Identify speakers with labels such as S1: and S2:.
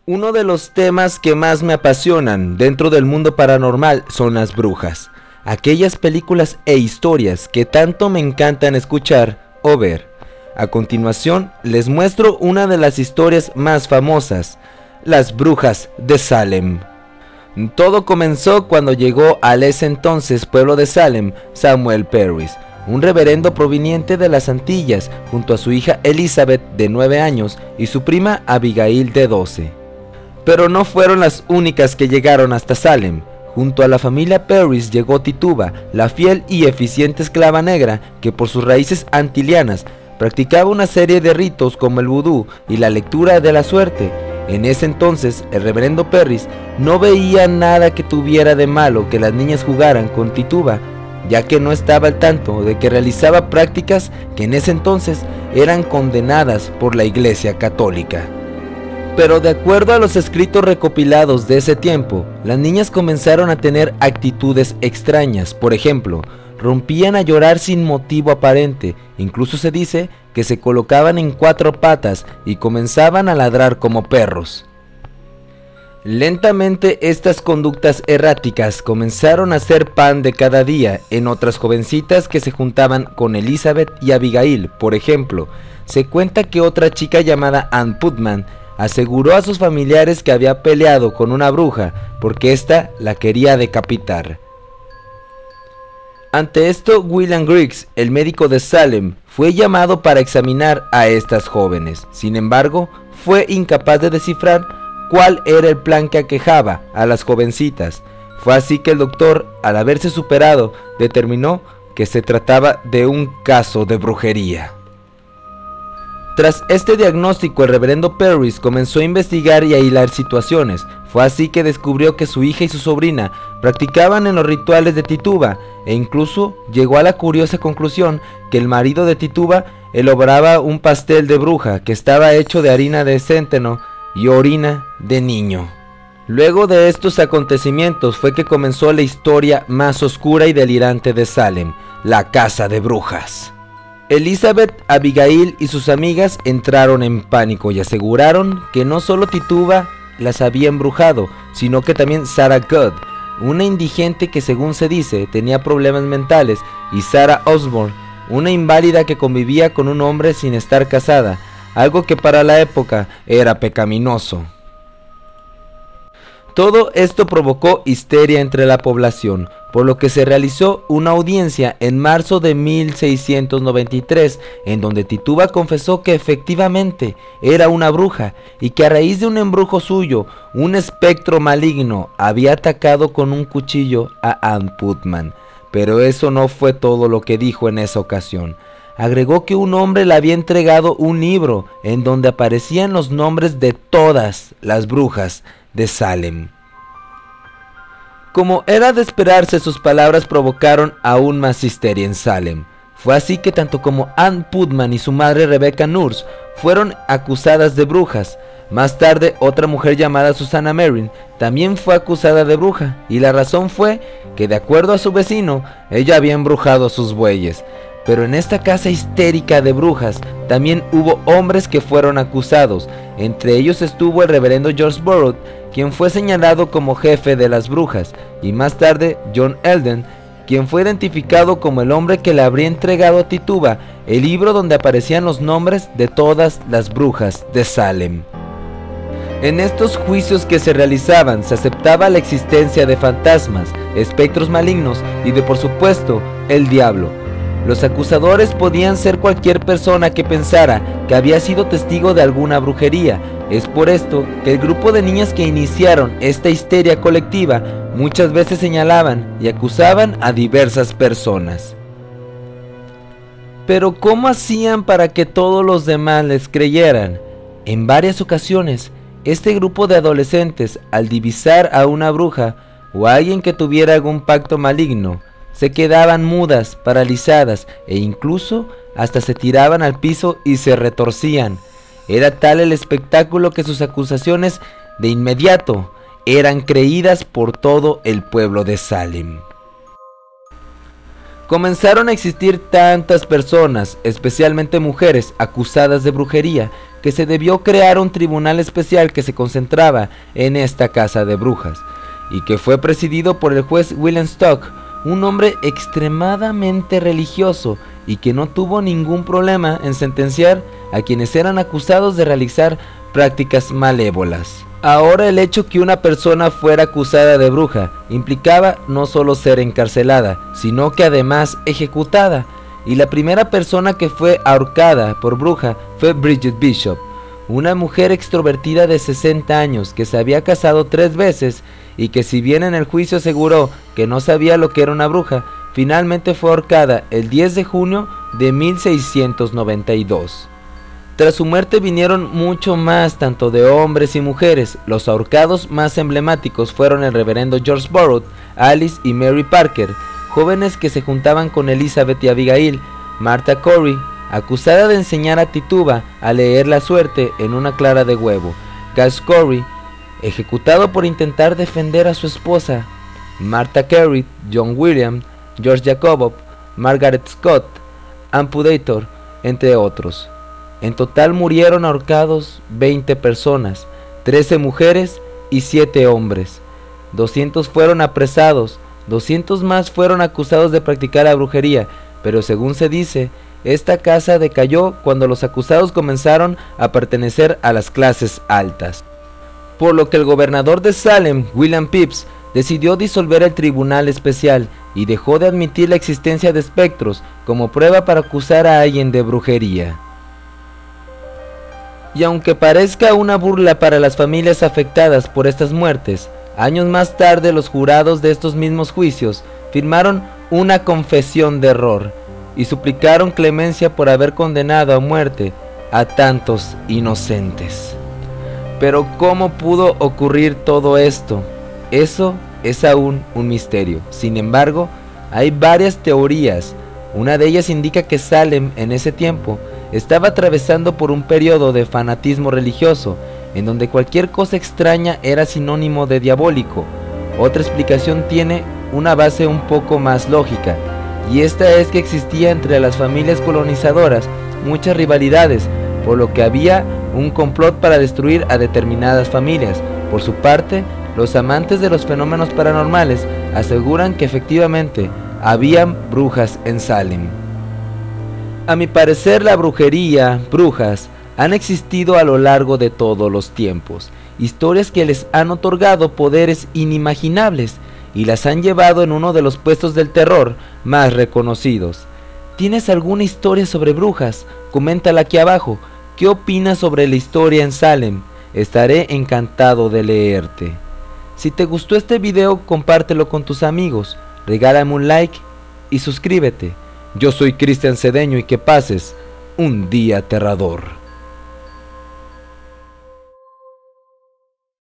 S1: Uno de los temas que más me apasionan dentro del mundo paranormal son las brujas, aquellas películas e historias que tanto me encantan escuchar o ver. A continuación les muestro una de las historias más famosas, las brujas de Salem. Todo comenzó cuando llegó al ese entonces pueblo de Salem Samuel Parris, un reverendo proveniente de las Antillas, junto a su hija Elizabeth de 9 años y su prima Abigail de 12. Pero no fueron las únicas que llegaron hasta Salem. Junto a la familia Parris llegó Tituba, la fiel y eficiente esclava negra que por sus raíces antilianas practicaba una serie de ritos como el vudú y la lectura de la suerte. En ese entonces el reverendo Parris no veía nada que tuviera de malo que las niñas jugaran con Tituba, ya que no estaba al tanto de que realizaba prácticas que en ese entonces eran condenadas por la Iglesia Católica. Pero de acuerdo a los escritos recopilados de ese tiempo, las niñas comenzaron a tener actitudes extrañas. Por ejemplo, rompían a llorar sin motivo aparente, incluso se dice que se colocaban en 4 patas y comenzaban a ladrar como perros. Lentamente estas conductas erráticas comenzaron a ser pan de cada día en otras jovencitas que se juntaban con Elizabeth y Abigail. Por ejemplo, se cuenta que otra chica llamada Ann Putman aseguró a sus familiares que había peleado con una bruja porque ésta la quería decapitar. Ante esto, William Griggs, el médico de Salem, fue llamado para examinar a estas jóvenes. Sin embargo, fue incapaz de descifrar cuál era el plan que aquejaba a las jovencitas. Fue así que el doctor, al haberse superado, determinó que se trataba de un caso de brujería. Tras este diagnóstico, el reverendo Parris comenzó a investigar y a hilar situaciones. Fue así que descubrió que su hija y su sobrina practicaban en los rituales de Tituba, e incluso llegó a la curiosa conclusión que el marido de Tituba elaboraba un pastel de bruja que estaba hecho de harina de centeno y orina de niño. Luego de estos acontecimientos fue que comenzó la historia más oscura y delirante de Salem, la casa de brujas. Elizabeth, Abigail y sus amigas entraron en pánico y aseguraron que no solo Tituba las había embrujado, sino que también Sarah Good, una indigente que según se dice tenía problemas mentales, y Sarah Osborne, una inválida que convivía con un hombre sin estar casada, algo que para la época era pecaminoso. Todo esto provocó histeria entre la población, por lo que se realizó una audiencia en marzo de 1693, en donde Tituba confesó que efectivamente era una bruja y que a raíz de un embrujo suyo, un espectro maligno había atacado con un cuchillo a Ann Putman. Pero eso no fue todo lo que dijo en esa ocasión. Agregó que un hombre le había entregado un libro en donde aparecían los nombres de todas las brujas de Salem. Como era de esperarse, sus palabras provocaron aún más histeria en Salem. Fue así que tanto como Ann Putman y su madre Rebecca Nurse fueron acusadas de brujas. Más tarde, otra mujer llamada Susanna Merrin también fue acusada de bruja, y la razón fue que, de acuerdo a su vecino, ella había embrujado a sus bueyes. Pero en esta casa histérica de brujas también hubo hombres que fueron acusados. Entre ellos estuvo el reverendo George Burroughs, quien fue señalado como jefe de las brujas, y más tarde John Eldon, quien fue identificado como el hombre que le habría entregado a Tituba el libro donde aparecían los nombres de todas las brujas de Salem. En estos juicios que se realizaban se aceptaba la existencia de fantasmas, espectros malignos y de, por supuesto, el diablo. Los acusadores podían ser cualquier persona que pensara que había sido testigo de alguna brujería. Es por esto que el grupo de niñas que iniciaron esta histeria colectiva muchas veces señalaban y acusaban a diversas personas. Pero ¿cómo hacían para que todos los demás les creyeran? En varias ocasiones, este grupo de adolescentes, al divisar a una bruja o a alguien que tuviera algún pacto maligno, se quedaban mudas, paralizadas e incluso hasta se tiraban al piso y se retorcían. Era tal el espectáculo que sus acusaciones de inmediato eran creídas por todo el pueblo de Salem. Comenzaron a existir tantas personas, especialmente mujeres, acusadas de brujería, que se debió crear un tribunal especial que se concentraba en esta casa de brujas, y que fue presidido por el juez William Stock, un hombre extremadamente religioso y que no tuvo ningún problema en sentenciar a quienes eran acusados de realizar prácticas malévolas. Ahora, el hecho que una persona fuera acusada de bruja implicaba no solo ser encarcelada, sino que además ejecutada, y la primera persona que fue ahorcada por bruja fue Bridget Bishop, una mujer extrovertida de 60 años que se había casado 3 veces y que, si bien en el juicio aseguró que no sabía lo que era una bruja, finalmente fue ahorcada el 10 de junio de 1692. Tras su muerte vinieron mucho más, tanto de hombres y mujeres. Los ahorcados más emblemáticos fueron el reverendo George Borrow, Alice y Mary Parker, jóvenes que se juntaban con Elizabeth y Abigail. Martha Corey, acusada de enseñar a Tituba a leer la suerte en una clara de huevo. Gus Corey, ejecutado por intentar defender a su esposa. Martha Carey, John Williams, George Jacobo, Margaret Scott, Ampudator, entre otros. En total murieron ahorcados 20 personas, 13 mujeres y 7 hombres. 200 fueron apresados, 200 más fueron acusados de practicar la brujería, pero según se dice, esta casa decayó cuando los acusados comenzaron a pertenecer a las clases altas. Por lo que el gobernador de Salem, William Phips, decidió disolver el tribunal especial y dejó de admitir la existencia de espectros como prueba para acusar a alguien de brujería. Y aunque parezca una burla para las familias afectadas por estas muertes, años más tarde los jurados de estos mismos juicios firmaron una confesión de error y suplicaron clemencia por haber condenado a muerte a tantos inocentes. Pero ¿cómo pudo ocurrir todo esto? Eso es aún un misterio. Sin embargo, hay varias teorías. Una de ellas indica que Salem en ese tiempo estaba atravesando por un periodo de fanatismo religioso, en donde cualquier cosa extraña era sinónimo de diabólico. Otra explicación tiene una base un poco más lógica, y esta es que existía entre las familias colonizadoras muchas rivalidades, por lo que había un complot para destruir a determinadas familias. Por su parte, los amantes de los fenómenos paranormales aseguran que efectivamente habían brujas en Salem. A mi parecer, la brujería, brujas, han existido a lo largo de todos los tiempos, historias que les han otorgado poderes inimaginables y las han llevado en uno de los puestos del terror más reconocidos. ¿Tienes alguna historia sobre brujas? Coméntala aquí abajo. ¿Qué opinas sobre la historia en Salem? Estaré encantado de leerte. Si te gustó este video, compártelo con tus amigos, regálame un like y suscríbete. Yo soy Cristian Cedeño y que pases un día aterrador.